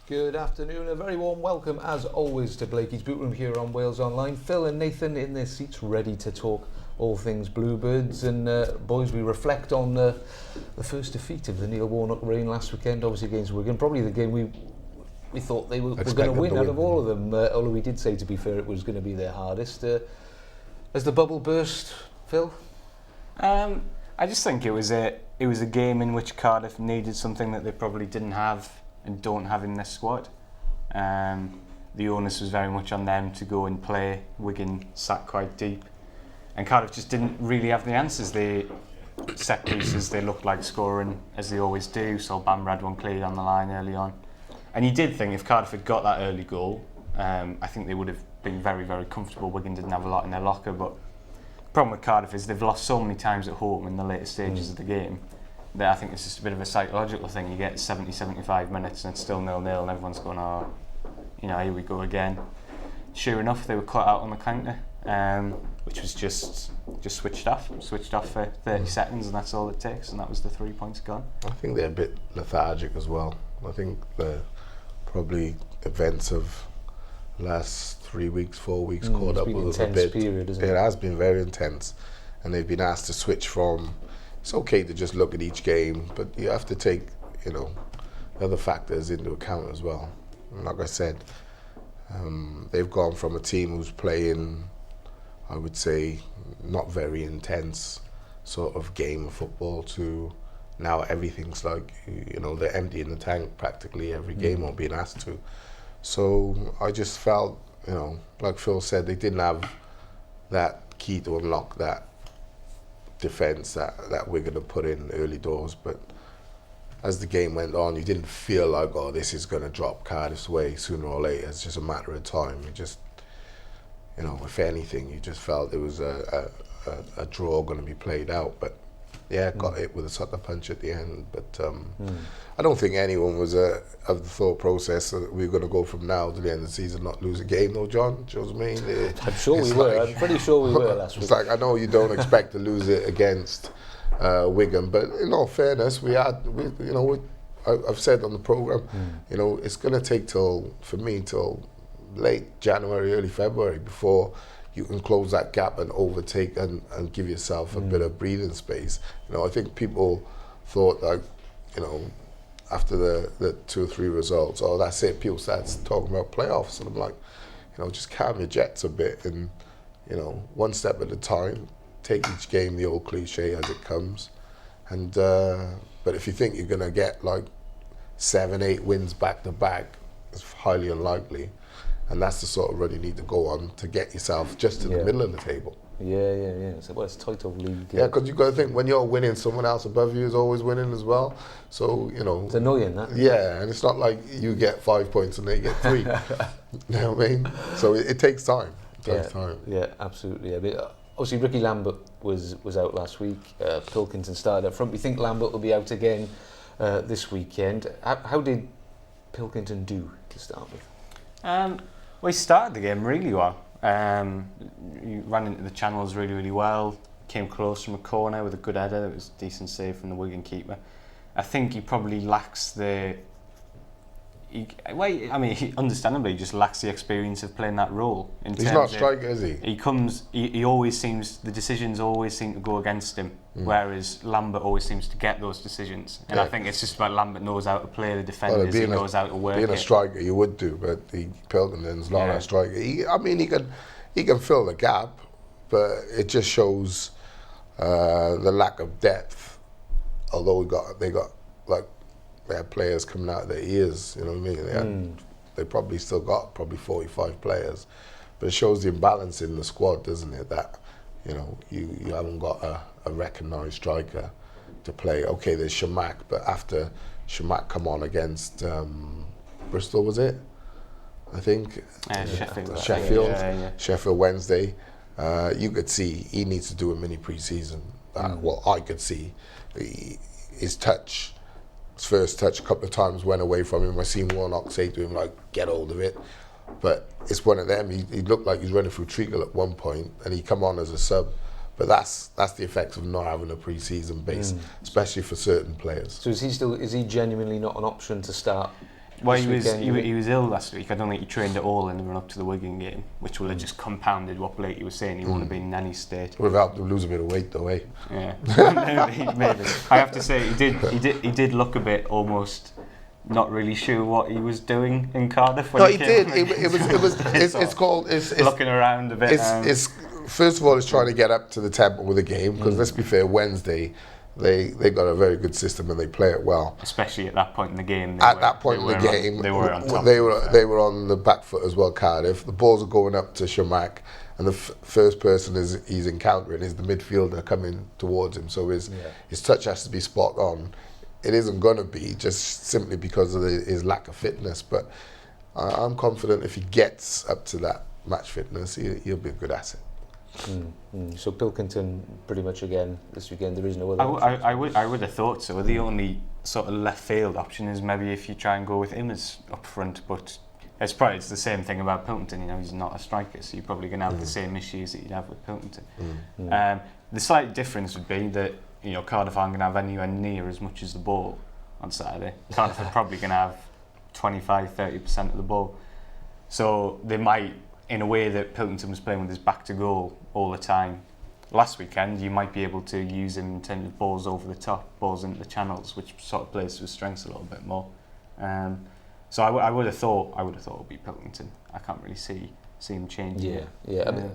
Good afternoon, a very warm welcome as always to Blakey's Bootroom here on Wales Online. Phil and Nathan in their seats ready to talk all things Bluebirds, and boys, we reflect on the first defeat of the Neil Warnock reign last weekend, obviously against Wigan. Probably the game we thought they were going to win out of all of them, although we did say, to be fair, it was going to be their hardest. Has the bubble burst, Phil? I just think it was a game in which Cardiff needed something that they probably didn't have and don't have in their squad. The onus was very much on them to go and play. Wigan sat quite deep, and Cardiff just didn't really have the answers. They set pieces, they looked like scoring as they always do. So Bam had one cleared on the line early on, and you did think if Cardiff had got that early goal, I think they would have been very, very comfortable. Wigan didn't have a lot in their locker, but the problem with Cardiff is they've lost so many times at home in the later stages of the game that I think it's just a bit of a psychological thing. You get 70, 75 minutes and it's still 0-0 and everyone's going, oh, you know, here we go again. Sure enough, they were cut out on the counter, which was just switched off for 30 seconds, and that's all it takes, and that was the 3 points gone. I think they're a bit lethargic as well. I think the probably events of last 3 weeks, 4 weeks caught up with a bit. Period, isn't it? It has been very intense, and they've been asked to switch from. It's okay to just look at each game, but you have to take, other factors into account as well. And like I said, they've gone from a team who's playing, I would say, not very intense sort of game of football to now everything's like, they're emptying the tank practically every game or being asked to. So I just felt, like Phil said, they didn't have that key to unlock that defence that we're going to put in early doors. But as the game went on, you didn't feel like, oh, this is going to drop Cardiff's way sooner or later. It's just a matter of time. It just, if anything, you just felt there was a draw going to be played out. But yeah, got it with a sucker punch at the end. But I don't think anyone was of the thought process that we're going to go from now to the end of the season not lose a game, though, John. Do you know what I mean? I'm sure we were. I'm pretty sure we were last week. It's like, I know you don't expect to lose it against Wigan, but in all fairness, I've said on the programme, it's going to take till late January, early February before you can close that gap and overtake and give yourself a bit of breathing space. I think people thought, like, after the 2 or 3 results, oh, that's it, people started talking about playoffs, and I'm like, just calm your jets a bit and, one step at a time, take each game, the old cliche, as it comes. And but if you think you're going to get like 7, 8 wins back to back, it's highly unlikely. And that's the sort of run you need to go on to get yourself just to the middle of the table. Yeah. So, it's a tight old league. Yeah, because you've got to think, when you're winning, someone else above you is always winning as well. So, it's annoying, that. Yeah, and it's not like you get 5 points and they get 3. You know what I mean? So it takes time. Yeah, absolutely. I mean, obviously, Ricky Lambert was out last week. Pilkington started up front. We think Lambert will be out again this weekend. How did Pilkington do to start with? Well, he started the game really well. He ran into the channels really, really well. Came close from a corner with a good header. It was a decent save from the Wigan keeper. I think he probably lacks he understandably just lacks the experience of playing that role. He's not a striker, is he? He always seems, the decisions always seem to go against him, whereas Lambert always seems to get those decisions. And I think it's just about Lambert knows how to play the defenders, he knows how to work being a striker, you would do, but Pilkington's not a striker. He can fill the gap, but it just shows the lack of depth. Although they had players coming out of their ears, you know what I mean? They probably still got 45 players, but it shows the imbalance in the squad, doesn't it? That you haven't got a recognised striker to play. Okay, there's Shamak, but after Shamak come on against Bristol, was it? I think Sheffield Wednesday. You could see he needs to do a mini pre-season. Well, I could see his touch. His first touch a couple of times went away from him. I seen Warnock say to him, like, get hold of it. But it's one of them. He looked like he's running through treacle at one point, and he come on as a sub. But that's the effects of not having a pre-season base, especially for certain players. So is he genuinely not an option to start Well, this weekend, he was ill last week. I don't think he trained at all in the run up to the Wigan game, which would have just compounded what Blakey was saying. He wouldn't have been in any state. Would have helped him lose a bit of weight, though, eh? Yeah, maybe. I have to say, he did look a bit almost not really sure what he was doing in Cardiff. When He did. It's called. It's looking around a bit. It's first of all, it's trying to get up to the tempo with the game because let's be fair, Wednesday. They got a very good system and they play it well. Especially at that point in the game. They were on top. They were on the back foot as well. Cardiff. The balls are going up to Shamak, and the first person he's encountering is the midfielder coming towards him. So his touch has to be spot on. It isn't going to be just simply because of his lack of fitness. But I'm confident if he gets up to that match fitness, he'll be a good asset. So Pilkington pretty much again this weekend. There is no other. I would have thought so. The only sort of left field option is maybe if you try and go with him as up front, but it's the same thing about Pilkington. You know, he's not a striker, so you're probably going to have the same issues that you'd have with Pilkington. The slight difference would be that Cardiff aren't going to have anywhere near as much as the ball on Saturday. Cardiff are probably going to have 25-30% of the ball, so they might. In a way that Pilkington was playing with his back to goal all the time. Last weekend, you might be able to use him in terms of balls over the top, balls into the channels, which sort of plays to his strengths a little bit more. So I would have thought it would be Pilkington. I can't really see him changing. Yeah. I mean,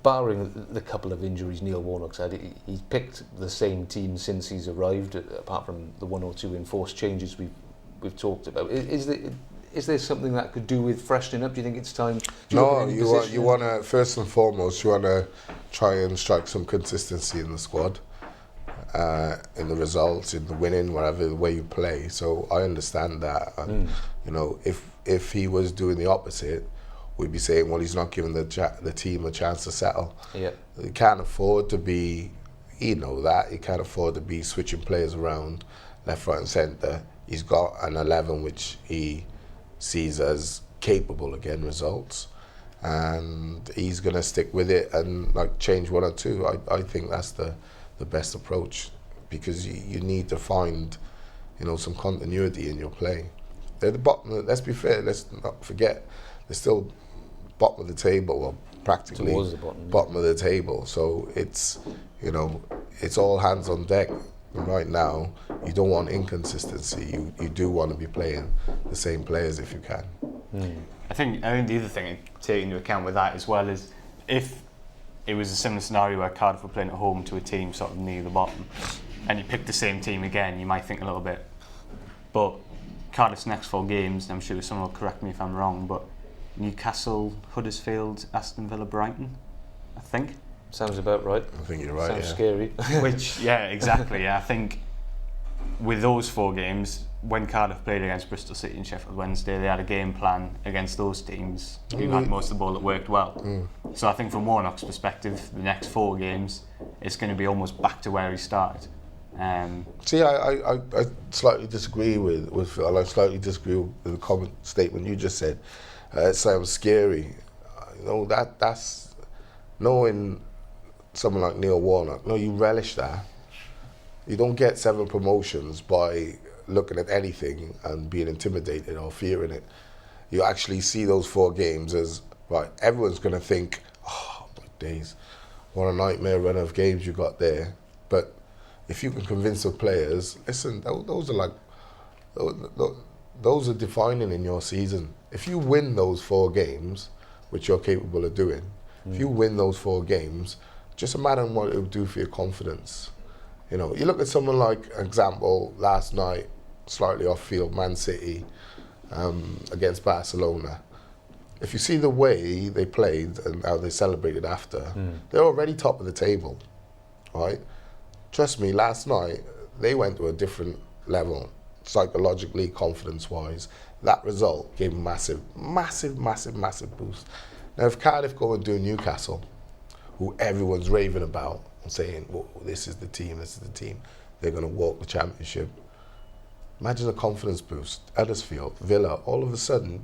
barring the couple of injuries Neil Warnock's had, he's picked the same team since he's arrived, apart from the one or two enforced changes we've talked about. Is there something that could do with freshening up? Do you think it's time? No, you want to first and foremost, you want to try and strike some consistency in the squad, in the results, in the winning, whatever the way you play. So I understand that. And, if he was doing the opposite, we'd be saying, well, he's not giving the team a chance to settle. Yeah, he can't afford to be. He can't afford to be switching players around left, right, and centre. He's got an 11 which he sees as capable again results, and he's going to stick with it and change one or two. I think that's the best approach, because you need to find some continuity in your play. They're the bottom. Let's be fair. Let's not forget they're still bottom of the table, or practically towards the bottom of the table. So it's it's all hands on deck. Right now, you don't want inconsistency. You do want to be playing the same players if you can. I think the other thing to take into account with that as well is if it was a similar scenario where Cardiff were playing at home to a team sort of near the bottom, and you picked the same team again, you might think a little bit. But Cardiff's next 4 games, I'm sure someone will correct me if I'm wrong, but Newcastle, Huddersfield, Aston Villa, Brighton, I think. Sounds about right. I think you're right. Sounds scary. Which, exactly. I think with those 4 games, when Cardiff played against Bristol City and Sheffield Wednesday, they had a game plan against those teams who had most of the ball that worked well. So I think from Warnock's perspective, the next 4 games, it's going to be almost back to where he started. See, I slightly disagree with Phil. I slightly disagree with the comment statement you just said. It sounds scary. That's knowing someone like Neil Warnock. No, you relish that. You don't get 7 promotions by looking at anything and being intimidated or fearing it. You actually see those 4 games as, right, everyone's going to think, oh, my days, what a nightmare run of games you got there. But if you can convince the players, listen, those are defining in your season. If you win those 4 games, which you're capable of doing, if you win those 4 games, just imagine what it would do for your confidence. You look at someone like, example, last night, slightly off field, Man City against Barcelona. If you see the way they played and how they celebrated after, they're already top of the table, right? Trust me, last night, they went to a different level, psychologically, confidence-wise. That result gave them massive boost. Now, if Cardiff go and do Newcastle, who everyone's raving about and saying, well, this is the team, they're going to walk the championship. Imagine a confidence boost. Huddersfield, Villa, all of a sudden,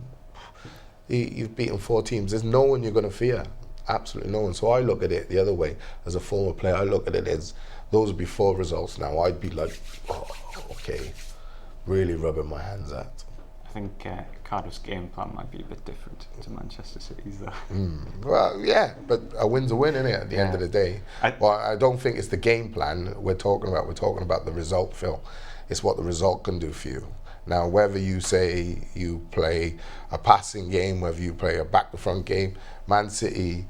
you've beaten 4 teams. There's no one you're going to fear. Absolutely no one. So I look at it the other way. As a former player, I look at it as those would be 4 results now. I'd be like, oh, okay, really rubbing my hands at. I think Cardiff's game plan might be a bit different to Manchester City's, though. Well, yeah, but a win's a win, isn't it? At the end of the day. Well, I don't think it's the game plan we're talking about. We're talking about the result, Phil. It's what the result can do for you. Now, whether you say you play a passing game, whether you play a back-to-front game, Man City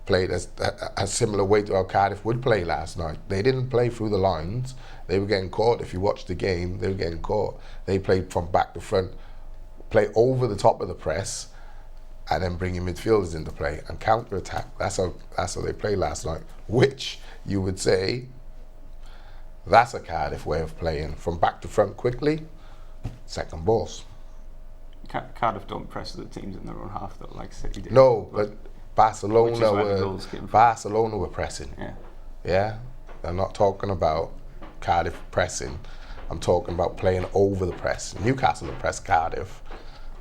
played a similar way to how Cardiff would play last night. They didn't play through the lines. They were getting caught. If you watched the game, they were getting caught. They played from back to front, play over the top of the press, and then bring your midfielders into play and counter-attack. That's how they played last night, which you would say that's a Cardiff way of playing, from back to front quickly, second balls. Cardiff don't press the teams in their own half, though, like City did. No, but Barcelona were pressing. Yeah. I'm not talking about Cardiff pressing. I'm talking about playing over the press. Newcastle have pressed Cardiff,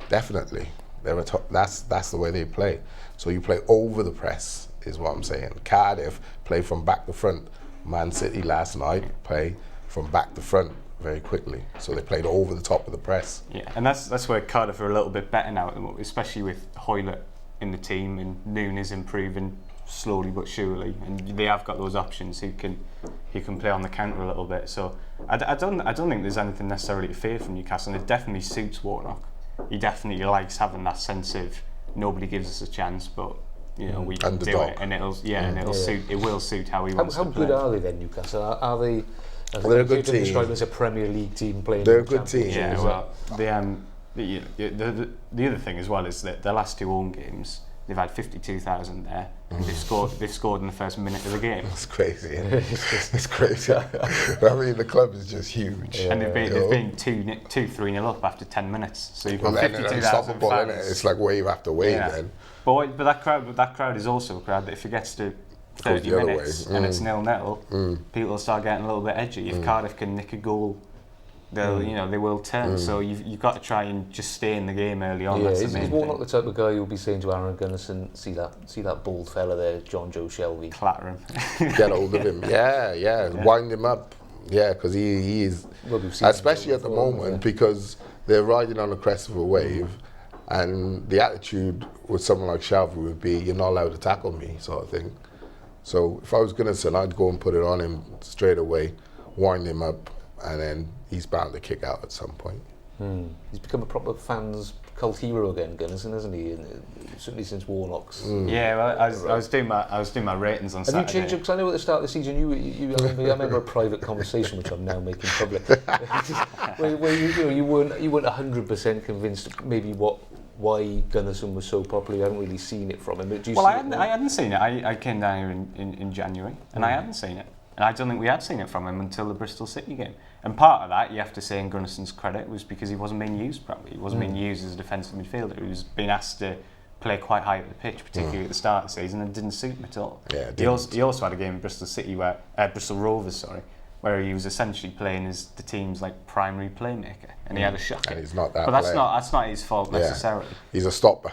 definitely. That's the way they play. So you play over the press, is what I'm saying. Cardiff play from back to front. Man City last night play from back to front very quickly. So they played over the top of the press. Yeah, and that's where Cardiff are a little bit better now at the moment, especially with Hoylett in the team and Nunes improving slowly but surely, and they have got those options who can play on the counter a little bit. So I don't think there's anything necessarily to fear from Newcastle, and it definitely suits Warnock. He definitely likes having that sense of nobody gives us a chance, but we can do it, and it'll suit how he wants to play. How good are they then, Newcastle? Are they? They're a good team. Described as a Premier League team playing. They're a good team. Yeah, well, the other thing as well is that their last two home games, they've had 52,000 there, and they've scored in the first minute of the game. It's crazy, isn't it? It's crazy. I mean, the club is just huge. And they've been 2-3-0 up after 10 minutes. So you've got 52,000 fans. It's like wave after wave then. But that crowd is also a crowd that if it gets to 30 minutes and it's 0-0, people will start getting a little bit edgy. If Cardiff can nick a goal, they will turn. So you've got to try and just stay in the game early on. Yeah, that's he's Warnock the type of guy who'll be saying to Aaron Gunnison, see that bald fella there, John Joe Shelby. Clatter him. Get hold of him. Yeah. Wind him up. Yeah, because he is, especially at the moment, because they're riding on the crest of a wave, and the attitude with someone like Shelby would be, you're not allowed to tackle me, sort of thing. So if I was Gunnison, I'd go and put it on him straight away, wind him up, and then he's bound to kick out at some point. He's become a proper fans' cult hero again, Gunnison, hasn't he? And certainly since Warnock's. Yeah, well, I was doing my ratings on Saturday. Have you changed it? Because I know at the start of the season, I remember a private conversation which I'm now making public, where you weren't 100% convinced maybe why Gunnison was so popular. You hadn't really seen it from him. I hadn't seen it. I came down here in January, and I hadn't seen it. And I don't think we had seen it from him until the Bristol City game. And part of that, you have to say in Gunnison's credit, was because he wasn't being used properly. He wasn't being used as a defensive midfielder. He was being asked to play quite high at the pitch, particularly at the start of the season, and it didn't suit him at all. Yeah, he also had a game in Bristol City Bristol Rovers, where he was essentially playing as the team's primary playmaker, and he had a shocker. And he's not that. But that's not his fault necessarily. He's a stopper.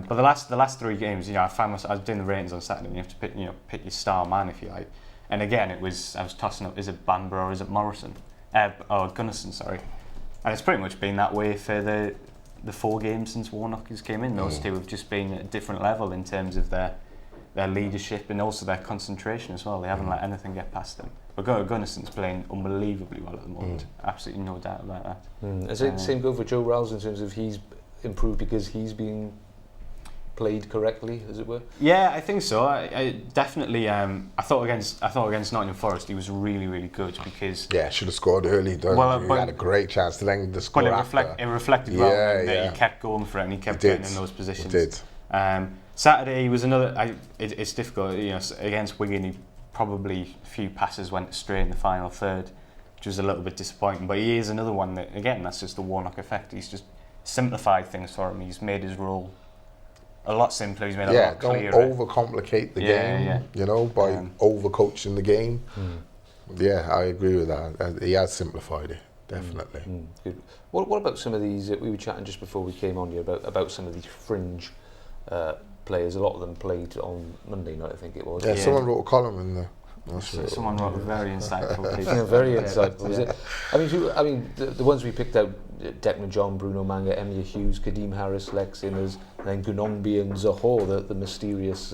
But the last three games, I found myself, I was doing the ratings on Saturday, and you have to pick your star man if you like. And again, I was tossing up, is it Bamber or is it Morrison? Gunnison, sorry. And it's pretty much been that way for the 4 games since Warnock has came in. Those two have just been at a different level in terms of their leadership and also their concentration as well. They haven't let anything get past them. But Gunnison's playing unbelievably well at the moment. Absolutely no doubt about that. Is it the same go for Joe Rouse in terms of he's improved because he's being played correctly, as it were? Yeah, I think so. I definitely. I thought against Nottingham Forest, he was really, really good because. Yeah, should have scored early. He had a great chance to then the score after. It reflected well that he kept going for it and he kept getting in those positions. It did. Saturday was another. It's difficult. Against Wigan, he probably a few passes went astray in the final third, which was a little bit disappointing. But he is another one that, again, that's just the Warnock effect. He's just simplified things for him. He's made his role a lot simpler. He's made it a lot clearer. Don't overcomplicate the game, by overcoaching the game. Yeah, I agree with that. He has simplified it, definitely. Good. What about some of these, we were chatting just before we came on here about some of these fringe players. A lot of them played on Monday night, I think it was. Yeah, someone wrote a column in the Not sure. Someone wrote a very insightful piece. Yeah, very insightful. Was it? I mean, the ones we picked out: Declan John, Bruno Manga, Emia Hughes, Kadeem Harris, Lex Inners, and then Gunongbi and Zohor, the mysterious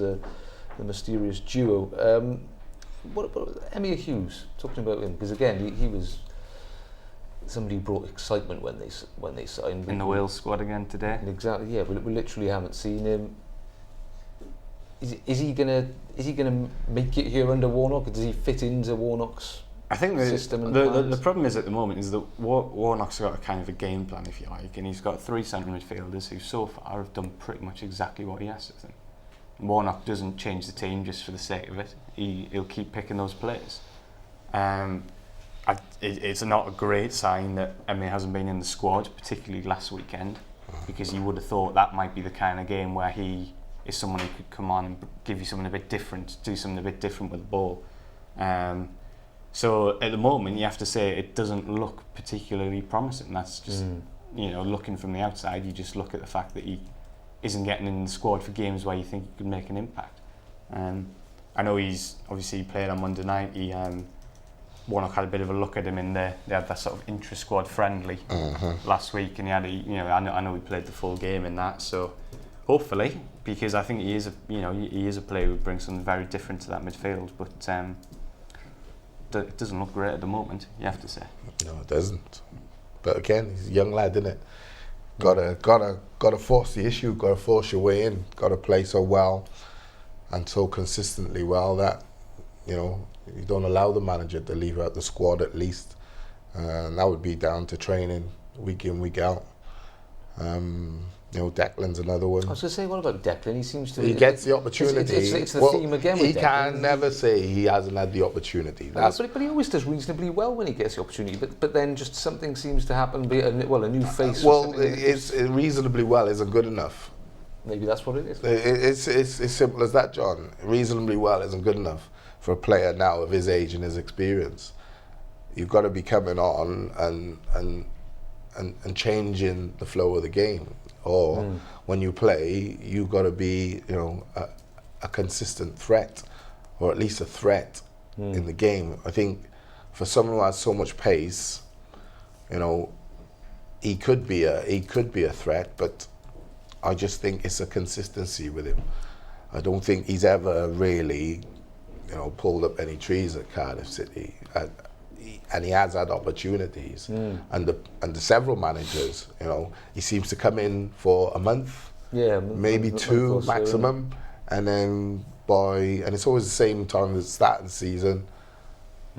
duo. What about Emia Hughes? Talking about him, because again, he was somebody who brought excitement when they signed In the Wales squad again today. Exactly. Yeah, we literally haven't seen him. Is he gonna make it here under Warnock? Does he fit into Warnock's I think system and the problem is at the moment is that Warnock's got a kind of a game plan, if you like, and he's got 3 centre midfielders who so far have done pretty much exactly what he asked of them. Warnock doesn't change the team just for the sake of it. He'll keep picking those players. It's not a great sign that Emmy hasn't been in the squad, particularly last weekend, because you would have thought that might be the kind of game where he is someone who could come on and give you something a bit different, do something a bit different with the ball. So at the moment, you have to say it doesn't look particularly promising. That's just, looking from the outside, you just look at the fact that he isn't getting in the squad for games where you think he could make an impact. I know he's obviously played on Monday night. Warnock had a bit of a look at him in there. They had that sort of intra-squad friendly last week, and I know he played the full game in that. So hopefully, because I think he is a player who brings something very different to that midfield, but it doesn't look great at the moment, you have to say. No, it doesn't. But again, he's a young lad, isn't it? Gotta force the issue. Gotta force your way in. Gotta play so well and so consistently well that you don't allow the manager to leave out the squad at least. And that would be down to training week in, week out. Declan's another one. I was going to say, what about Declan? He seems to... He gets the opportunity. It's the theme again with He Declan. can never say he hasn't had the opportunity. But he always does reasonably well when he gets the opportunity. But then just something seems to happen, be a new face. It's reasonably well isn't good enough. Maybe that's what it is. It's as simple as that, John. Reasonably well isn't good enough for a player now of his age and his experience. You've got to be coming on and changing the flow of the game. Or when you play, you've got to be, a consistent threat, or at least a threat in the game. I think for someone who has so much pace, he could be a threat, but I just think it's a consistency with him. I don't think he's ever really, pulled up any trees at Cardiff City. And he has had opportunities, and the several managers, he seems to come in for a month, maybe 2 maximum, and then and it's always the same time as starting the season.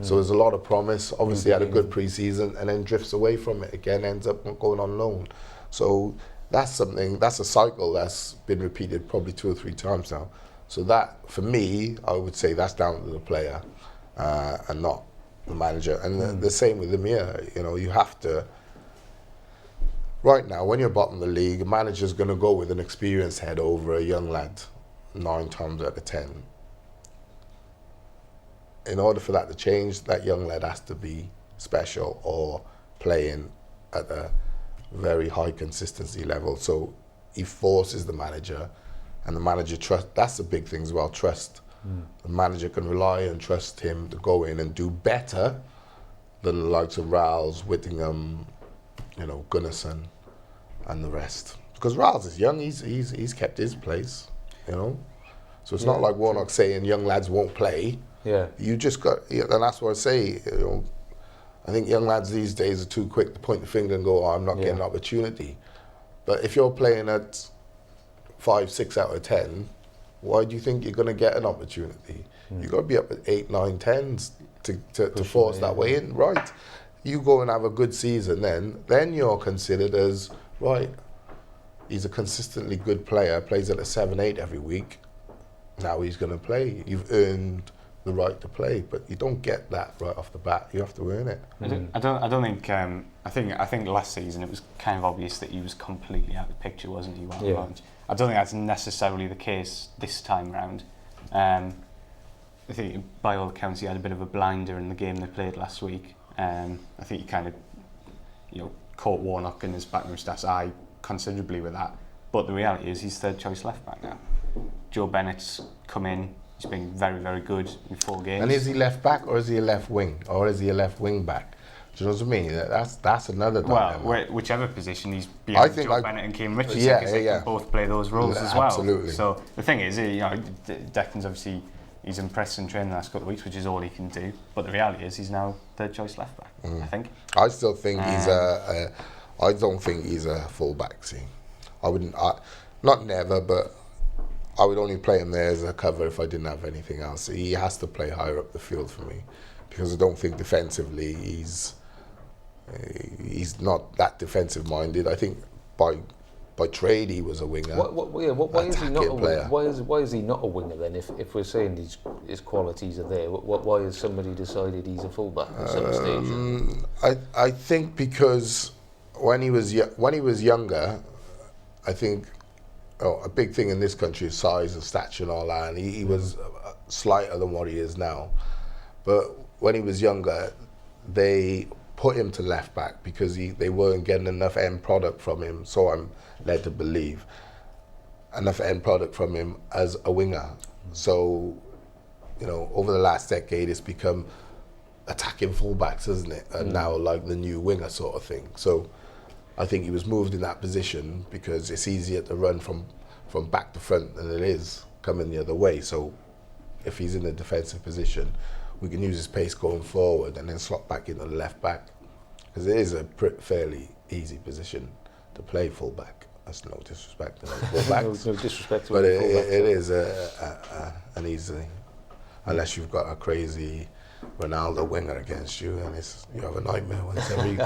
So there's a lot of promise. Obviously had a good pre-season, and then drifts away from it again, ends up going on loan. So that's a cycle that's been repeated probably 2 or 3 times now. So that, for me, I would say that's down to the player and not the manager. And the same with Emir. You have to, right now, when you're bottom of the league, a manager's going to go with an experienced head over a young lad 9 times out of 10. In order for that to change, that young lad has to be special or playing at a very high consistency level. So he forces the manager, and the manager trust. That's the big thing as well, trust. The manager can rely and trust him to go in and do better than the likes of Riles, Whittingham, Gunnarsson, and the rest. Because Riles is young, he's kept his place, So it's not like Warnock saying young lads won't play. Yeah. You just got, and that's what I say. I think young lads these days are too quick to point the finger and go, I'm not getting an opportunity. But if you're playing at 5, 6 out of 10, why do you think you're going to get an opportunity? You've got to be up at 8, 9, 10s to force that way in. Right. You go and have a good season then you're considered as, right, he's a consistently good player, plays at a 7, 8 every week. Now he's going to play. You've earned the right to play, but you don't get that right off the bat. You have to earn it. I don't think. I think last season it was kind of obvious that he was completely out of the picture, wasn't he? I don't think that's necessarily the case this time round. I think by all accounts he had a bit of a blinder in the game they played last week. I think he kind of, caught Warnock and his backroom staff's eye considerably with that. But the reality is he's third choice left back now. Joe Bennett's come in, He's been very, very good in 4 games. And is he left back or is he a left wing or is he a left wing back? Do you know what I mean? That's another dilemma. Well, whichever position, he's behind Joe Bennett and Keane Richardson, because they can both play those roles as well. Absolutely. So the thing is, Declan's obviously, he's impressed in training the last couple of weeks, which is all he can do. But the reality is he's now third choice left back, I think. I still think he's I don't think he's a full back. See, I wouldn't. Not never, but I would only play him there as a cover if I didn't have anything else. He has to play higher up the field for me, because I don't think defensively he's not that defensive minded. I think by trade he was a winger. Why is he not a winger? Why is he not a winger then? If we're saying his qualities are there, why has somebody decided he's a fullback at some stage? I think because when he was younger, I think a big thing in this country is size and stature and all that, and he was slighter than what he is now. But when he was younger, they put him to left back because they weren't getting enough end product from him, so I'm led to believe, enough end product from him as a winger. So, over the last decade it's become attacking fullbacks, isn't it? And now like the new winger sort of thing. So I think he was moved in that position because it's easier to run from back to front than it is coming the other way. So if he's in a defensive position, we can use his pace going forward and then slot back into the left back, because it is a fairly easy position to play fullback. That's no disrespect to fullbacks. no disrespect to but it fullbacks. is an easy, unless you've got a crazy Ronaldo winger against you, and you have a nightmare once every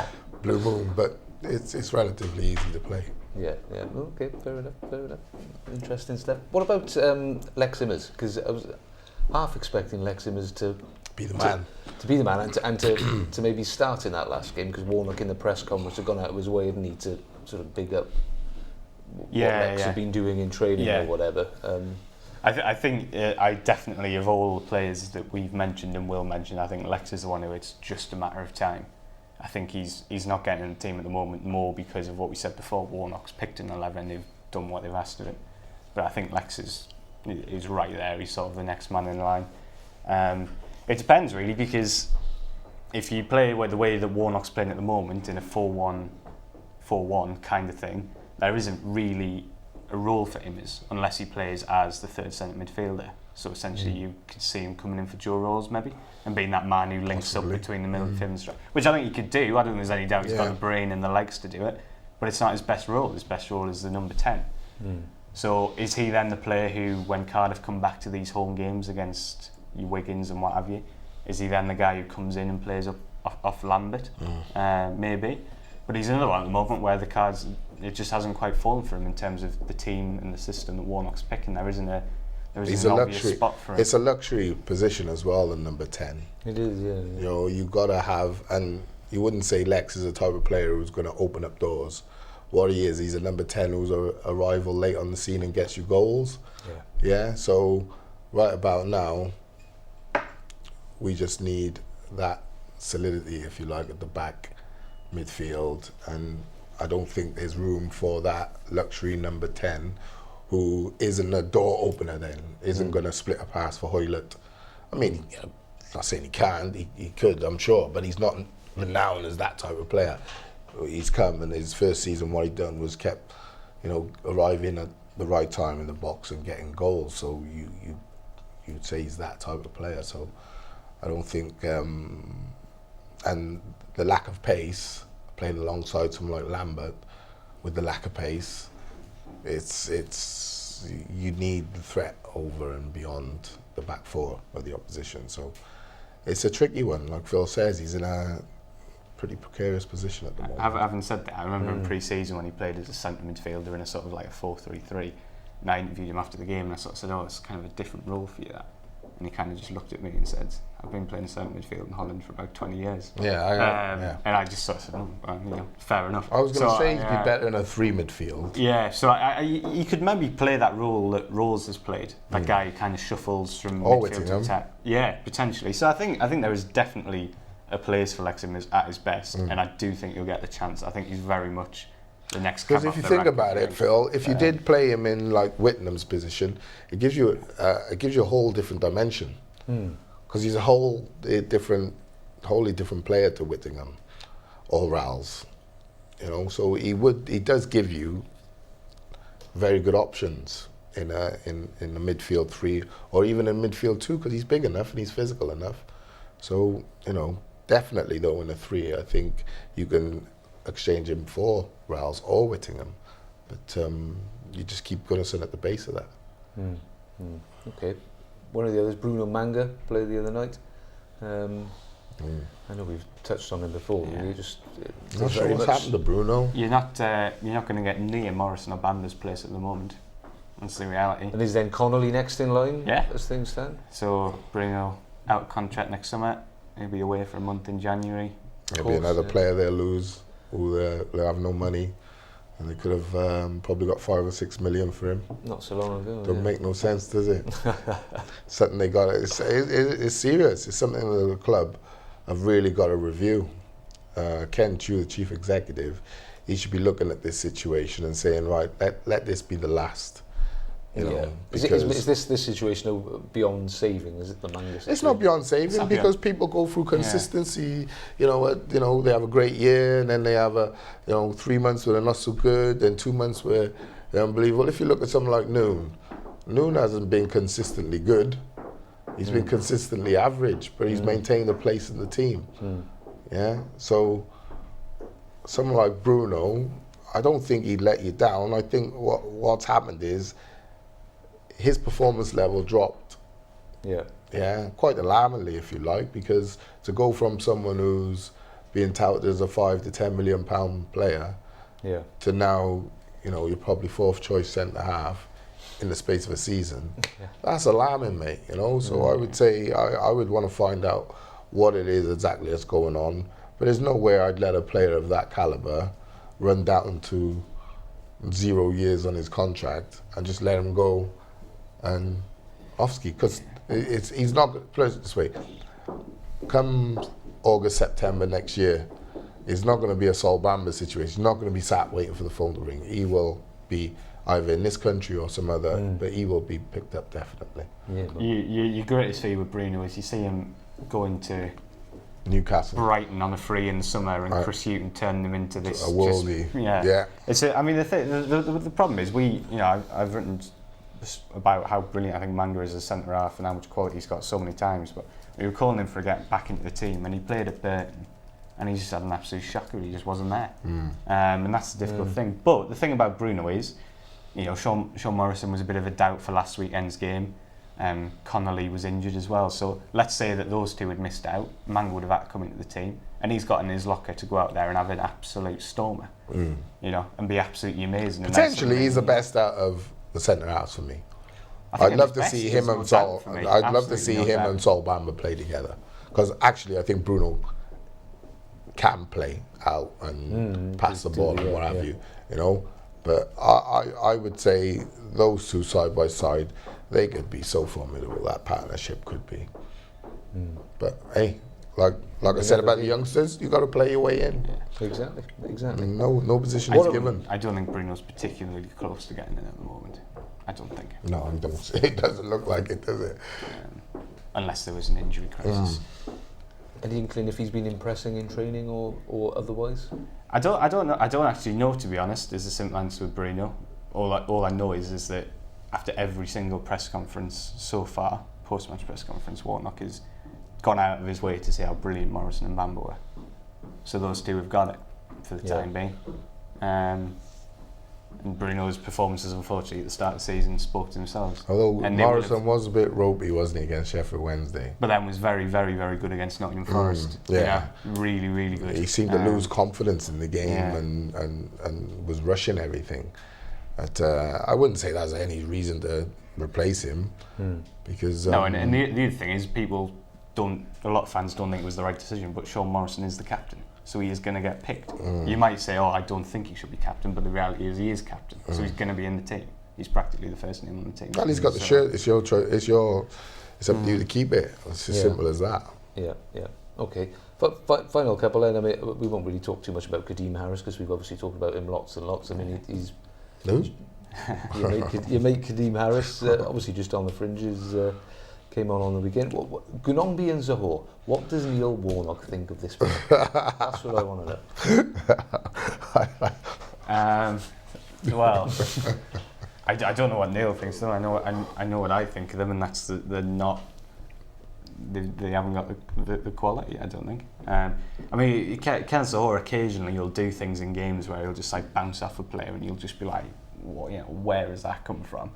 blue moon. But it's relatively easy to play. Yeah. Okay, fair enough. Interesting stuff. What about Lex Immers? Because I was half expecting Lex Immers to be the man. To be the man and to maybe start in that last game, because Warnock in the press conference had gone out of his way, hadn't he, to sort of big up what Lex had been doing in training or whatever. I think I definitely, of all the players that we've mentioned and will mention, I think Lex is the one who it's just a matter of time. I think he's not getting in the team at the moment more because of what we said before. Warnock's picked an 11, they've done what they've asked of him. But I think Lex is right there. He's sort of the next man in line. It depends really, because if you play the way that Warnock's playing at the moment in a 4-1 kind of thing, there isn't really a role for him unless he plays as the third centre midfielder. So essentially you could see him coming in for Joe Rose maybe, and being that man who links up between the middle field and strike, which I think he could do. I don't think there's any doubt he's got the brain and the legs to do it, but it's not his best role. His best role is the number 10. So is he then the player who, when Cardiff come back to these home games against your Wiggins and what have you, is he then the guy who comes in and plays off Lambert? Maybe. But he's another one at the moment where the cards, it just hasn't quite fallen for him in terms of the team and the system that Warnock's picking. There isn't an obvious spot for him. It's a luxury position as well in number 10. It is, yeah. You got to have, and you wouldn't say Lex is the type of player who's going to open up doors. What he is, he's a number 10 who's a arrival late on the scene and gets you goals. Yeah. So right about now, we just need that solidity, if you like, at the back midfield, and I don't think there's room for that luxury number 10 who isn't a door opener then, isn't going to split a pass for Hoylett. I mean, not saying he can't, he could, I'm sure, but he's not renowned as that type of player. He's come, and his first season what he'd done was kept, arriving at the right time in the box and getting goals, so you'd say he's that type of player. So I don't think, and the lack of pace, playing alongside someone like Lambert, with the lack of pace, it's you need the threat over and beyond the back four of the opposition. So it's a tricky one. Like Phil says, he's in a pretty precarious position at the moment. Having said that, I remember in pre-season when he played as a centre midfielder in a sort of like a 4-3-3, and I interviewed him after the game and I sort of said, it's kind of a different role for you, that. And he kind of just looked at me and said, I've been playing centre midfield in Holland for about 20 years. Yeah. And I just sort of said, fair enough. I was going to say he'd be better in a 3 midfield. Yeah, so he could maybe play that role that Rose has played. That guy who kind of shuffles from midfield to attack. Yeah, potentially. So I think there is definitely a place for Lex Immers at his best, and I do think he'll get the chance. I think he's very much the next. Because if you think about it, Phil, if you did play him in like Whittenham's position, it gives you a whole different dimension. Because he's a wholly different player to Whittingham or Ralls, you know. So he does give you very good options in the midfield 3 or even in midfield 2, because he's big enough and he's physical enough. So, you know, definitely though in a 3, I think you can exchange him for Ralls or Whittingham, but you just keep Gunnarsson at the base of that. Okay. One of the others, Bruno Manga, played the other night. I know we've touched on him before. Yeah. You just Not sure what's happened to Bruno. You're not going to get near Morrison or Bamba's place at the moment. That's the reality. And is then Connolly next in line? Yeah. As things stand. So Bruno out of contract next summer. He'll be away for a month in January. Maybe another player they'll lose who they have no money, and they could have probably got 5 or 6 million for him. Not so long ago. Don't make no sense, does it? Something they got. It's serious. It's something that the club have really got to review. Ken Chu, the chief executive, he should be looking at this situation and saying, right, let this be the last. You know, is this situation beyond saving? Is it the Manga situation? It's not beyond saving because people go through consistency. You know, they have a great year and then they have 3 months where they're not so good and 2 months where they're unbelievable. If you look at someone like Noon hasn't been consistently good. He's been consistently average, but he's maintained a place in the team. Yeah, so someone like Bruno, I don't think he'd let you down. I think what's happened is his performance level dropped. Yeah, quite alarmingly, if you like, because to go from someone who's being touted as a £5 to £10 million player, to now, you're probably 4th choice centre half in the space of a season. That's alarming, mate. So I would say I would want to find out what it is exactly that's going on. But there's no way I'd let a player of that caliber run down to 0 years on his contract and just let him go and off ski, because he's not, put it this way, come August, September next year, it's not going to be a Sol Bamba situation. He's not going to be sat waiting for the phone to ring. He will be either in this country or some other, but he will be picked up definitely. Your greatest fear with Bruno is you see him going to Newcastle, Brighton on a free in the summer, and Chris Hughton turning them into this a worldie. It's the problem is I've written about how brilliant I think Manga is as a centre half and how much quality he's got so many times, but we were calling him for getting back into the team, and he played at Burton and he just had an absolute shocker. He just wasn't there, and that's the difficult thing. But the thing about Bruno is, Sean Morrison was a bit of a doubt for last weekend's game. Connolly was injured as well, so let's say that those two had missed out, Manga would have had to come into the team, and he's got in his locker to go out there and have an absolute stormer, and be absolutely amazing. Potentially he's the best out of the centre halves for me. I'd love to see him and Sol. I'd love to see him and Sol Bamba play together, because actually I think Bruno can play out and pass the ball and what have you. But I would say those two side by side, they could be so formidable. That partnership could be. But hey, like I said about the youngsters, you got to play your way in. Exactly. No position is given. I don't think Bruno's particularly close to getting in at the moment. I don't think. No, I don't. It doesn't look like it, does it? Unless there was an injury crisis. Any inkling if he's been impressing in training or otherwise? I don't know. I don't actually know, to be honest. Is the simple answer with Bruno. All I know is that after every single press conference so far, post-match press conference, Warnock has gone out of his way to say how brilliant Morrison and Bamba were. So those two have got it for the time being. And Bruno's performances, unfortunately, at the start of the season spoke to themselves. Although Morrison was a bit ropey, wasn't he, against Sheffield Wednesday? But then was very, very, very good against Nottingham Forest. Really, really good. He seemed to lose confidence in the game and was rushing everything. But I wouldn't say that's any reason to replace him, because no. And the other thing is, a lot of fans don't think it was the right decision. But Sean Morrison is the captain, so he is going to get picked. You might say, I don't think he should be captain, but the reality is he is captain, so he's going to be in the team. He's practically the first name on the team. Well, he's got the shirt. It's your choice. It's up to you to keep it. It's as simple as that. Yeah. Okay. Final couple, then. I mean, we won't really talk too much about Kadeem Harris because we've obviously talked about him lots and lots. I mean, he's No? your mate Kadeem Harris, obviously just on the fringes, came on the weekend. Gunongbi and Zahor, what does Neil Warnock think of this player? That's what I want to know. Well, I don't know what Neil thinks of them. I know what I think of them, and that's they're not. They haven't got the quality, I don't think. I mean, Ken Zahor occasionally he'll do things in games where he'll just like bounce off a player, and you'll just be like, what, where has that come from?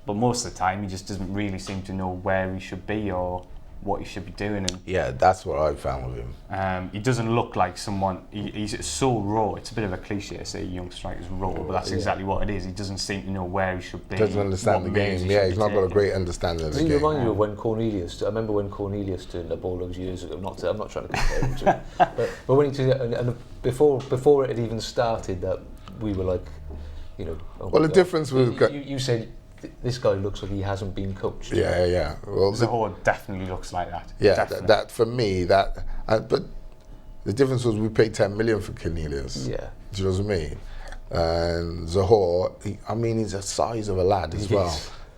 But most of the time, he just doesn't really seem to know where he should be or what he should be doing. And yeah, that's what I found with him. he doesn't look like someone. He's so raw. It's a bit of a cliche to say young strikers raw, but that's exactly what it is. He doesn't seem to know where he should be. Doesn't understand the game. Yeah, he's not got a great understanding of the game. Does he remind you of when Cornelius? I remember when Cornelius turned the ball those years ago. I'm not trying to compare him to, but when he did it, and before it had even started, that we were like, oh, well, the difference was you said this guy looks like he hasn't been coached. Yeah. Well, Zahor definitely looks like that. Yeah, that for me, but the difference was we paid 10 million for Cornelius. Yeah. Do you know what I mean? And Zahor, he's the size of a lad as well.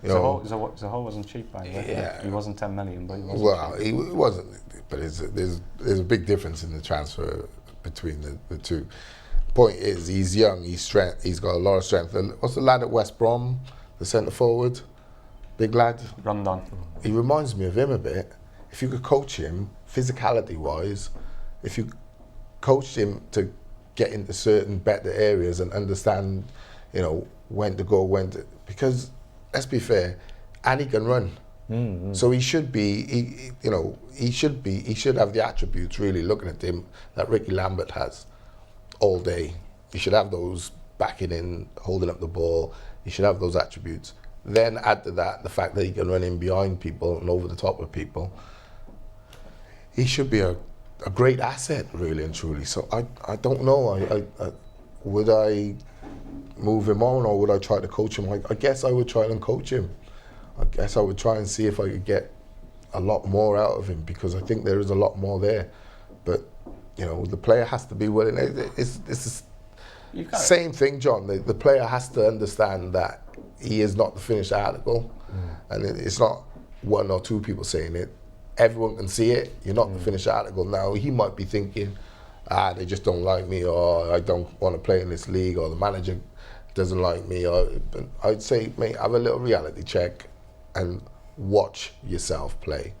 Zahor wasn't cheap, by the way. Yeah. He wasn't 10 million, but he wasn't. Well, cheap. he wasn't. But there's a big difference in the transfer between the two. Point is, he's young. He's got a lot of strength. And what's the lad at West Brom? The centre forward, big lad. Rondon. He reminds me of him a bit. If you could coach him, physicality wise, if you coached him to get into certain better areas and understand, when to go, because let's be fair, and he can run. So he should be, he should have the attributes really looking at him that Ricky Lambert has all day. He should have those backing in, holding up the ball. He should have those attributes. Then add to that the fact that he can run in behind people and over the top of people. He should be a great asset, really and truly. So I don't know. Would I move him on or would I try to coach him? I guess I would try and coach him. I guess I would try and see if I could get a lot more out of him because I think there is a lot more there. But, the player has to be willing. It's same thing, John. The player has to understand that he is not the finished article, and it's not one or two people saying it. Everyone can see it. You're not the finished article. Now he might be thinking, they just don't like me, or I don't want to play in this league, or the manager doesn't like me. But I'd say, mate, have a little reality check and watch yourself play.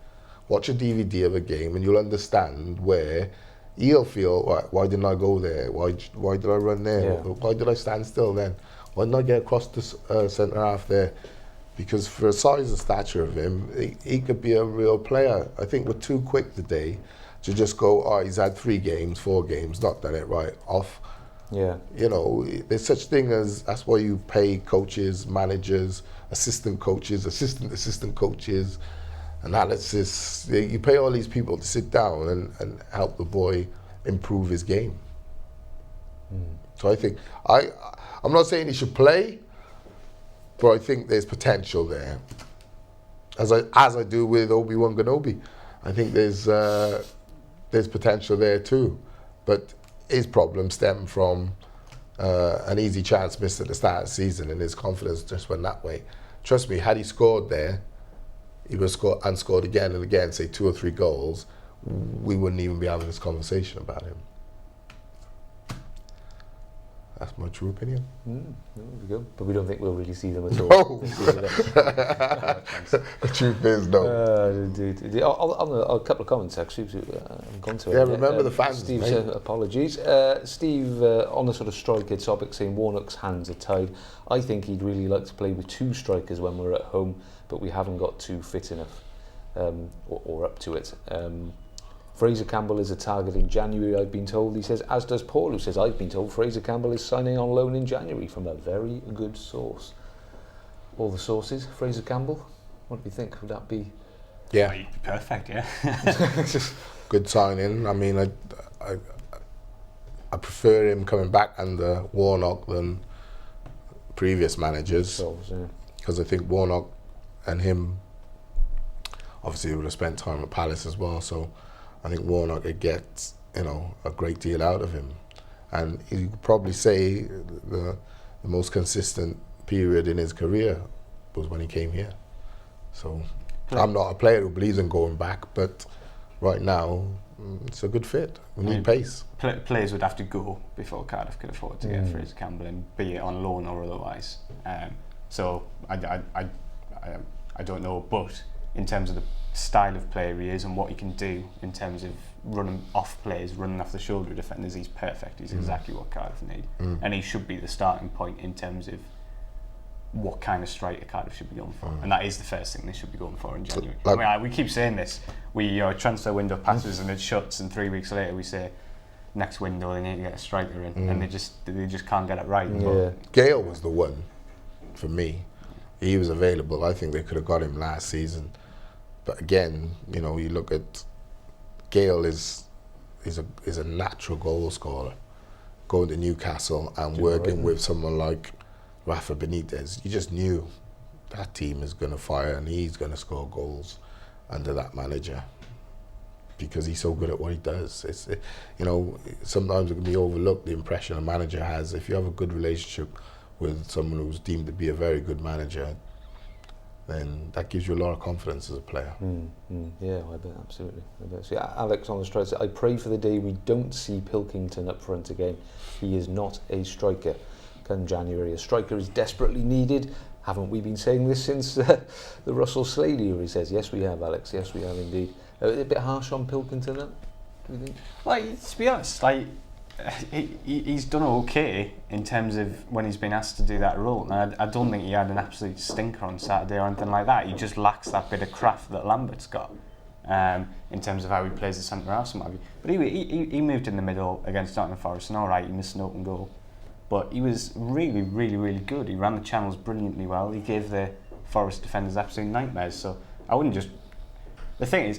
Watch a DVD of a game, and you'll understand where. He'll feel, right, why didn't I go there? Why did I run there? Yeah. Why did I stand still then? Why didn't I get across the centre half there? Because for a size and stature of him, he could be a real player. I think we're too quick today to just go, he's had 3 games, 4 games, not done it right, off. Yeah. There's such thing as, that's why you pay coaches, managers, assistant coaches, assistant coaches, analysis. You pay all these people to sit down and help the boy improve his game. So I think I'm not saying he should play, but I think there's potential there. As I do with Obi-Wan Kenobi, I think there's potential there too. But his problems stem from an easy chance missed at the start of the season, and his confidence just went that way. Trust me, had he scored there, he would have scored again and again, say 2 or 3 goals, we wouldn't even be having this conversation about him. That's my true opinion. There we go. But we don't think we'll really see them at all. No. The truth is no. Indeed. On a couple of comments actually, I've gone to it. Yeah, remember the fans. Steve said, apologies. Steve, on the sort of striker topic, saying Warnock's hands are tied. I think he'd really like to play with 2 strikers when we're at home, but we haven't got 2 fit enough or up to it. Fraser Campbell is a target in January, I've been told. He says, as does Paul, who says, I've been told Fraser Campbell is signing on loan in January from a very good source. All the sources, Fraser Campbell, what do you think? Would that be? Yeah. Perfect, yeah. Good signing. I mean, I prefer him coming back under Warnock than previous managers. Because I think Warnock and him, obviously, would have spent time at Palace as well. So I think Warnock could get, a great deal out of him. And you could probably say the most consistent period in his career was when he came here. So I'm not a player who believes in going back, but right now it's a good fit. We need pace. Players would have to go before Cardiff could afford to get Fraser Campbell in, be it on loan or otherwise. So I don't know, but in terms of the style of player he is and what he can do in terms of running off players, running off the shoulder of defenders, he's perfect. He's exactly what Cardiff need. And he should be the starting point in terms of what kind of striker Cardiff should be going for. And that is the first thing they should be going for in January. We keep saying this. Transfer window passes and it shuts, and 3 weeks later we say next window they need to get a striker in, and they just can't get it right. Yeah. Gale was the one for me. He was available. I think they could have got him last season. But again, you look at Gale is a natural goal scorer. Going to Newcastle and working with someone like Rafa Benitez, you just knew that team is going to fire and he's going to score goals under that manager because he's so good at what he does. Sometimes it can be overlooked, the impression a manager has. If you have a good relationship with someone who's deemed to be a very good manager, then that gives you a lot of confidence as a player. Yeah, I bet, absolutely. So, Alex on the strike said, I pray for the day we don't see Pilkington up front again. He is not a striker. Come January, a striker is desperately needed. Haven't we been saying this since the Russell Slade era? He says, yes, we have, Alex. Yes, we have indeed. A bit harsh on Pilkington, do you think? To be honest, he's done okay in terms of when he's been asked to do that role. And I don't think he had an absolute stinker on Saturday or anything like that. He just lacks that bit of craft that Lambert's got in terms of how he plays the centre half and what have you. But he moved in the middle against Nottingham Forest, and all right, he missed an open goal. But he was really, really, really good. He ran the channels brilliantly well. He gave the Forest defenders absolute nightmares. So I wouldn't just... The thing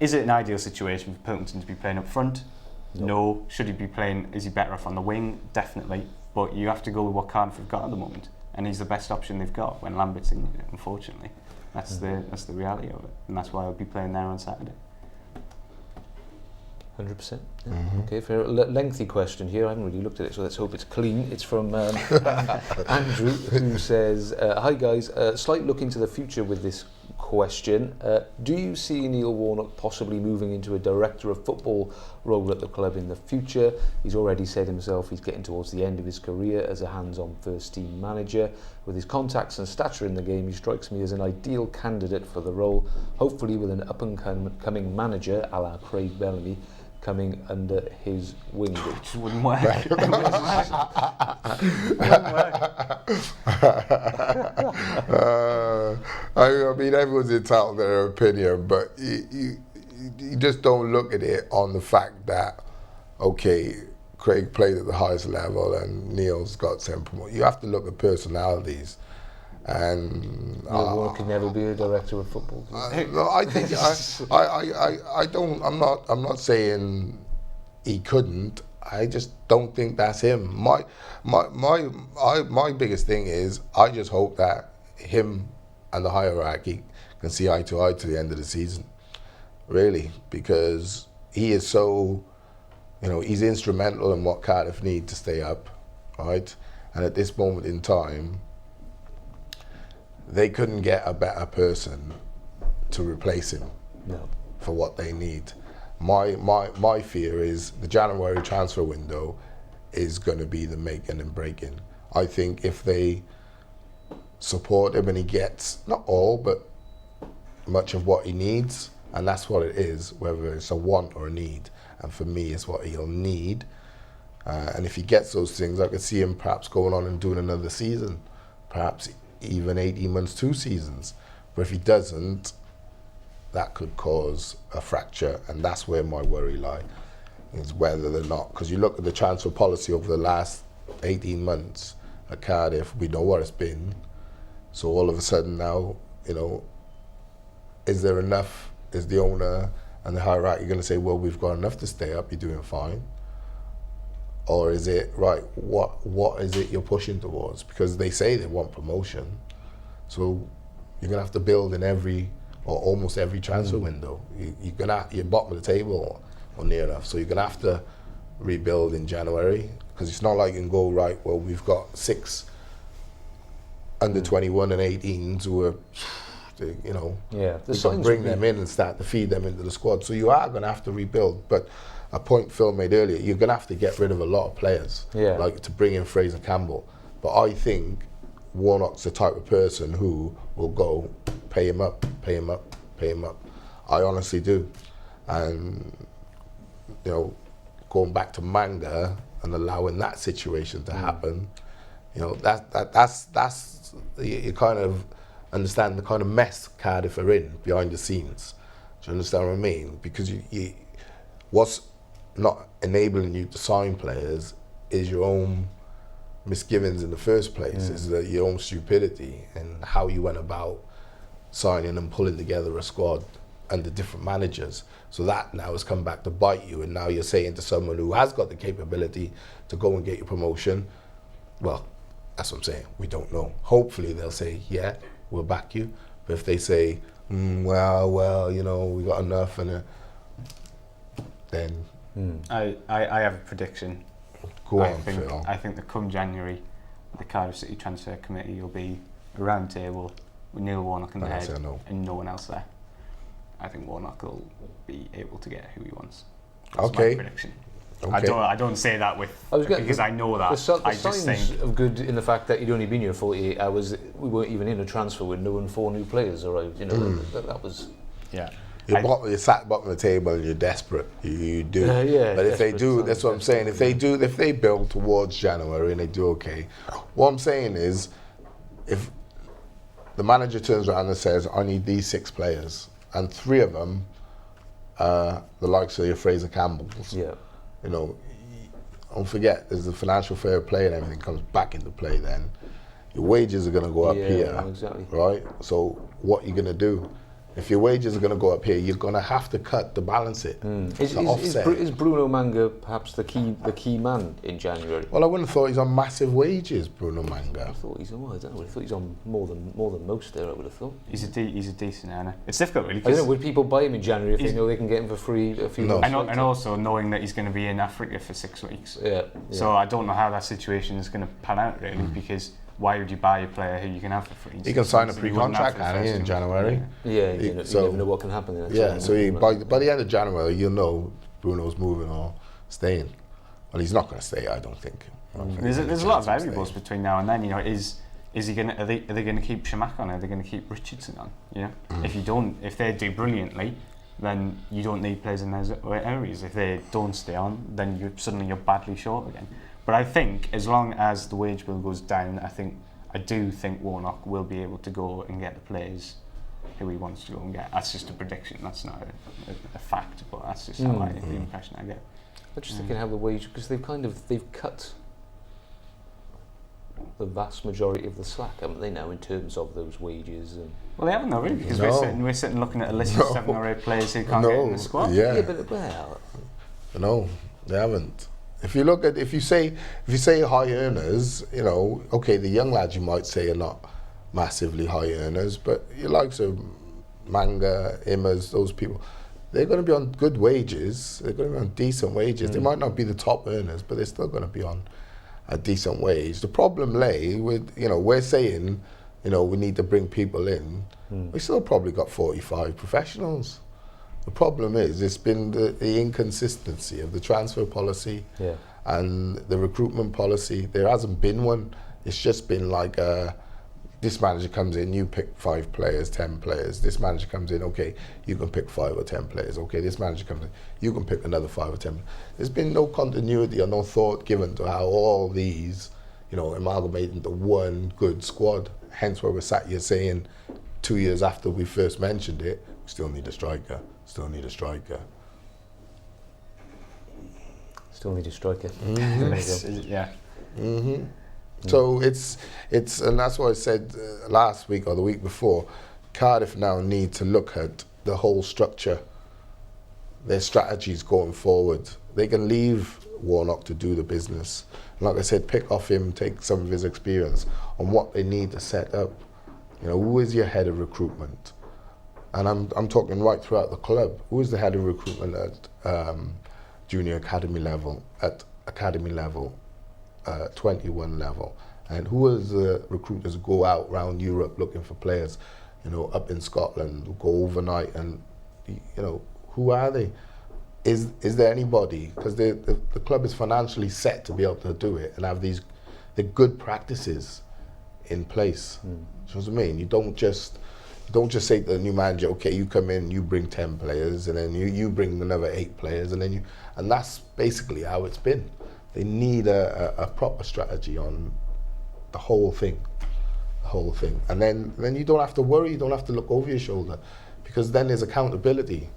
is it an ideal situation for Pilkington to be playing up front? No. Should he be playing? Is he better off on the wing? Definitely. But you have to go with what Cardiff have got at the moment, and he's the best option they've got when Lambert's in. Unfortunately, that's the reality of it, and that's why I'll be playing there on Saturday. 100%. Yeah. Okay, for a lengthy question here, I haven't really looked at it, so let's hope it's clean. It's from Andrew, who says, hi guys, slight look into the future with this question. Do you see Neil Warnock possibly moving into a director of football role at the club in the future? He's already said himself he's getting towards the end of his career as a hands-on first-team manager. With his contacts and stature in the game, he strikes me as an ideal candidate for the role, hopefully with an up-and-coming manager, a la Craig Bellamy, coming under his wing. Which wouldn't work. I mean, everyone's entitled to their opinion, but you just don't look at it on the fact that, okay, Craig played at the highest level and Neil's got some promotion. You have to look at personalities. And Neil Warnock could never be a director of football. No, I think I don't. I'm not saying he couldn't. I just don't think that's him. My biggest thing is I just hope that him and the hierarchy can see eye to eye to the end of the season, really, because he is so, he's instrumental in what Cardiff need to stay up, right? And at this moment in time, they couldn't get a better person to replace him for what they need. My fear is the January transfer window is going to be the making and breaking. I think if they support him and he gets, not all, but much of what he needs, and that's what it is, whether it's a want or a need, and for me it's what he'll need. And if he gets those things, I could see him perhaps going on and doing another season, perhaps even 18 months, 2 seasons. But if he doesn't, that could cause a fracture, and that's where my worry lies, is whether they're not. Because you look at the transfer policy over the last 18 months at Cardiff, we know what it's been. So all of a sudden now, is there enough? Is the owner and the hierarchy going to say, well, we've got enough to stay up, you're doing fine? Or is it, right, what is it you're pushing towards? Because they say they want promotion. So you're going to have to build in every or almost every transfer window. You're bottom of the table or near enough, so you're gonna have to rebuild in January, because it's not like you can go, right, well, we've got 6 under 21 and 18s who are, you know, we can bring them in and start to feed them into the squad. So you are going to have to rebuild. But a point Phil made earlier, you're going to have to get rid of a lot of players, like to bring in Fraser Campbell. But I think Warnock's the type of person who will go, pay him up, pay him up, pay him up. I honestly do. And, you know, going back to Manga and allowing that situation to happen, you know, that's you kind of understand the kind of mess Cardiff are in behind the scenes. Do you understand what I mean? Because you what's not enabling you to sign players is your own misgivings in the first place, is that your own stupidity and how you went about signing and pulling together a squad under different managers. So that now has come back to bite you, and now you're saying to someone who has got the capability to go and get your promotion, well, that's what I'm saying, we don't know. Hopefully they'll say, yeah, we'll back you. But if they say, well, you know, we got enough, and then... I have a prediction. Go on, Phil. I think that come January, the Cardiff City Transfer Committee will be a round table with Neil Warnock in the head and no one else there. I think Warnock will be able to get who he wants. That's my prediction. Okay. I don't say that because I know that. The signs of good in the fact that you'd only been here 48 hours. We weren't even in a transfer window and 4 new players arrived. You know, that was. Yeah. You're sat bottom of the table and you're desperate. You do. But if they do, that's what I'm saying. If they build towards January and they do okay, what I'm saying is, if the manager turns around and says, I need these 6 players, and 3 of them are the likes of your Fraser Campbells. Yeah. You know, don't forget, there's the financial fair play and everything comes back into play then. Your wages are going to go up here, right? So what are you going to do? If your wages are going to go up here, you're going to have to cut to balance it. Is Bruno Manga perhaps the key man in January? Well, I wouldn't have thought he's on massive wages, Bruno Manga. I thought he's on. I don't know. I thought he's on more than most there. I would have thought. He's a decent earner. It's difficult, really. I don't know. Would people buy him in January if they know they can get him for free a few months? And also knowing that he's going to be in Africa for 6 weeks. Yeah. So I don't know how that situation is going to pan out really, because why would you buy a player who you can have for free? He can sign a pre-contract in January. Yeah, you never know what can happen there. Yeah, so by the end of January, you'll know Bruno's moving or staying. Well, he's not going to stay, I don't think. There's a lot of variables between now and then. You know, are they going to keep Shamak on? Are they going to keep Richardson on? You know, if they do brilliantly, then you don't need players in those areas. If they don't stay on, then you're badly short again. But I think as long as the wage bill goes down, I do think Warnock will be able to go and get the players who he wants to go and get. That's just a prediction. That's not a fact, but that's just how the impression I get. I'm just thinking how the wage, because they've cut the vast majority of the slack, haven't they now, in terms of those wages? And well, they haven't though, really, because we're sitting looking at a list of 7 or 8 players who can't get in the squad. Yeah, but no, they haven't. If you say high earners, you know, okay, the young lads you might say are not massively high earners, but your likes of Manga, Immers, those people, they're going to be on good wages. They're going to be on decent wages. They might not be the top earners, but they're still going to be on a decent wage. The problem lay with, you know, we're saying, you know, we need to bring people in. We still probably got 45 professionals. The problem is it's been the inconsistency of the transfer policy and the recruitment policy. There hasn't been one. It's just been like this manager comes in, you pick 5 players, 10 players. This manager comes in, okay, you can pick 5 or 10 players. Okay, this manager comes in, you can pick another 5 or 10. There's been no continuity or no thought given to how all these, you know, amalgamate into one good squad. Hence why we're sat here saying 2 years after we first mentioned it, we still need a striker. Still need a striker. Still need a striker. Yeah. So it's and that's what I said last week or the week before. Cardiff now need to look at the whole structure, their strategies going forward. They can leave Warnock to do the business. And like I said, pick off him, take some of his experience on what they need to set up. You know, who is your head of recruitment? and I'm talking right throughout the club. Who is the head of recruitment at junior academy level, 21 level, and who is the recruiters who go out around Europe looking for players, up in Scotland, who go overnight, and who are they? Is there anybody? Because the club is financially set to be able to do it and have the good practices in place. Do you know what I mean? You don't just say to the new manager, okay, you come in, you bring 10 players, and then you bring another 8 players, and that's basically how it's been. They need a proper strategy on the whole thing, and then you don't have to worry, you don't have to look over your shoulder, because then there's accountability.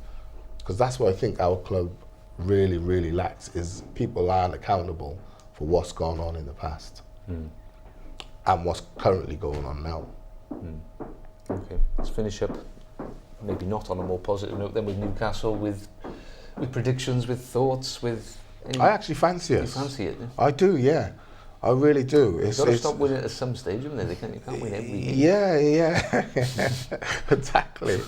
Because that's what I think our club really, really lacks, is people aren't accountable for what's gone on in the past and what's currently going on now. Okay, let's finish up, maybe not on a more positive note, then with Newcastle, with predictions, with thoughts, with... I actually fancy us. You fancy it? Yeah? I do, yeah. I really do. You've got to stop winning at some stage, haven't they? You can't win every game. Yeah. Exactly.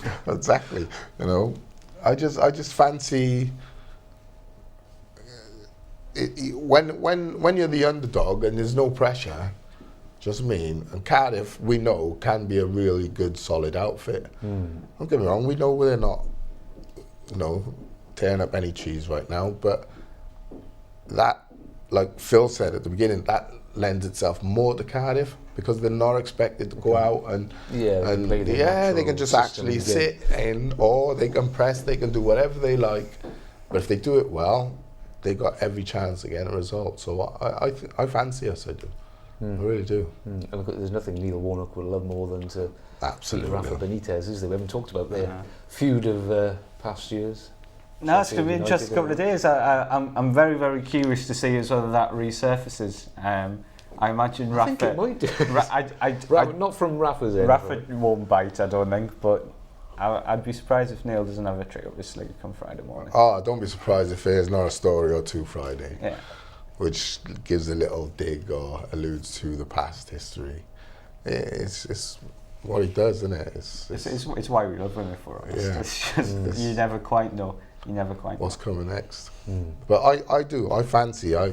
I just fancy when you're the underdog and there's no pressure. Just mean, and Cardiff, we know, can be a really good, solid outfit. Don't get me wrong, we know we're not, tearing up any cheese right now, but that, like Phil said at the beginning, that lends itself more to Cardiff, because they're not expected to go out and they can just actually sit in, or they can press, they can do whatever they like, but if they do it well, they got every chance to get a result. So I fancy us, I do. I really do. And look, there's nothing Neil Warnock would love more than to beat Rafa Benitez, is there? We haven't talked about their feud of past years. No, it's going to be an interesting couple of days. I'm very, very curious to see as whether that resurfaces. I imagine Rafa... I think it might do. Not from Rafa's end. Rafa won't bite, I don't think, but I'd be surprised if Neil doesn't have a trick up his sleeve come Friday morning. Oh, don't be surprised if there's not a story or two Friday. Yeah. Which gives a little dig or alludes to the past history. It's what he does, isn't it? It's why we love him, for us. Yeah. It's just, you never quite know. What's coming next. But I fancy. I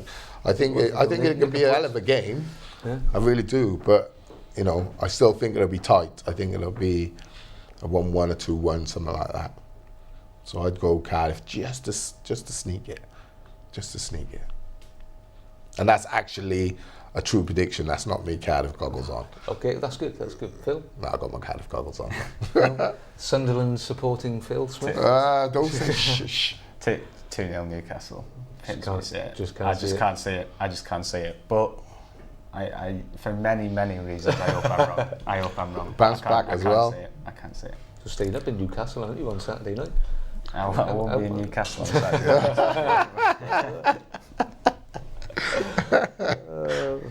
think it can be a hell of a game. Yeah. I really do. But I still think it'll be tight. I think it'll be a 1-1 or 2-1, something like that. So I'd go Cardiff just to sneak it. And that's actually a true prediction. That's not me Cardiff goggles on. Okay, that's good. Phil? No, I got my Cardiff goggles on. Sunderland supporting Phil Smith? Don't say shh. 2-0 Newcastle. I just can't see it. But I for many reasons, I hope I'm wrong. Bounce back as well. I can't see it. So staying up in Newcastle, aren't you, on Saturday night? I won't be in Newcastle on Saturday night.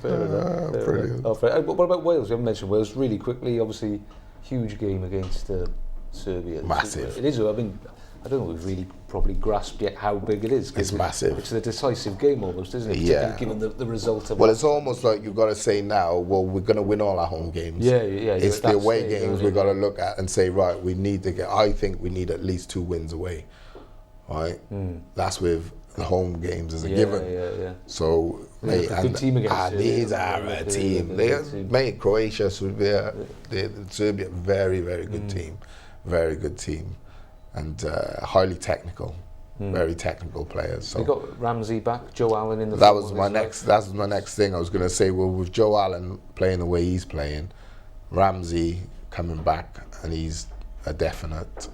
Fair enough. What about Wales? You haven't mentioned Wales. Really quickly, obviously, huge game against Serbia. Massive. It is. I mean, I don't know if we've really probably grasped yet how big it is. It's massive. It's a decisive game almost, isn't it? Yeah. Given the result of... Well, it's almost like you've got to say now, well, we're going to win all our home games. Yeah. It's the away games we've got to look at and say, right, I think we need at least 2 wins away. Right? That's with the home games as a given. Yeah. So, mate, good team against these are a team. Mate, Croatia, Serbia, very, very good team. Very good team. And highly technical, very technical players. So they got Ramsey back, Joe Allen in the... That was my next thing. I was going to say, well, with Joe Allen playing the way he's playing, Ramsey coming back, and he's a definite.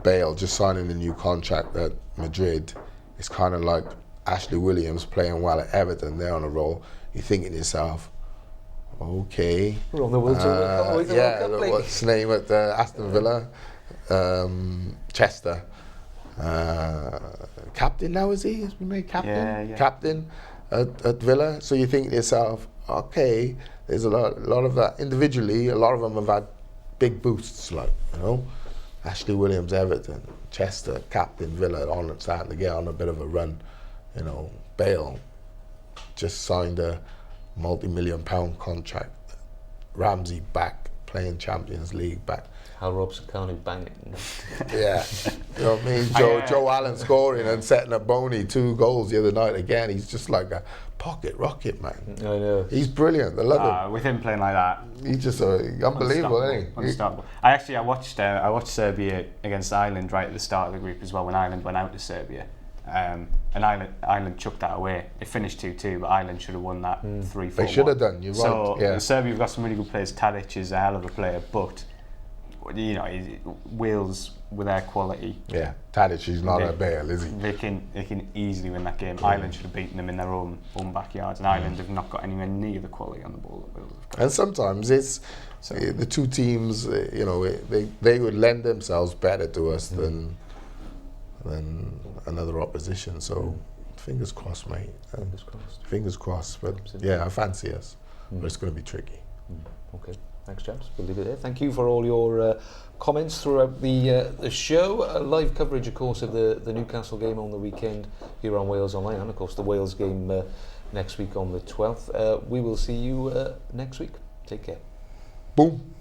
Bale just signing a new contract at Madrid. It's kind of like Ashley Williams playing well at Everton. They're on a roll. You're thinking to yourself, okay. We're on the World Cup. What's his name at Aston Villa? Chester. Captain now, is he? Has been made captain? Yeah. Captain at Villa. So you think to yourself, okay, there's a lot of that. Individually, a lot of them have had big boosts, like, Ashley Williams, Everton, Chester, captain, Villa, starting to get on a bit of a run. Bale just signed a multi-million-pound contract. Ramsey back playing Champions League back. Hal Robson can't bang it. Yeah, you know what I mean? Joe Allen scoring and setting up Boney 2 goals the other night again. He's just like a pocket rocket, man. I know. He's brilliant. I love him. With him playing like that, He's just unbelievable, isn't he? Unstoppable. I watched Serbia against Ireland right at the start of the group as well when Ireland went out to Serbia. And Ireland chucked that away. It finished 2-2, but Ireland should have won that 3-4. They should have done. You're so right. Yeah. Serbia have got some really good players. Tadic is a hell of a player, but you know, Wales with their quality. Yeah, Tadic, he's not a Bale, is he? They can easily win that game. Ireland should have beaten them in their own backyards, and Ireland have not got anywhere near the quality on the ball that Wales have got. And sometimes it's the two teams. You know, they would lend themselves better to us than another opposition. So fingers crossed, mate. Fingers crossed. Fingers crossed. But Absolutely. yeah, I fancy us. But it's going to be tricky. Okay, thanks, chaps. We'll leave it there. Thank you for all your comments throughout the show. Live coverage, of course, of the Newcastle game on the weekend here on Wales Online, and of course the Wales game next week on the 12th. We will see you next week. Take care. Boom.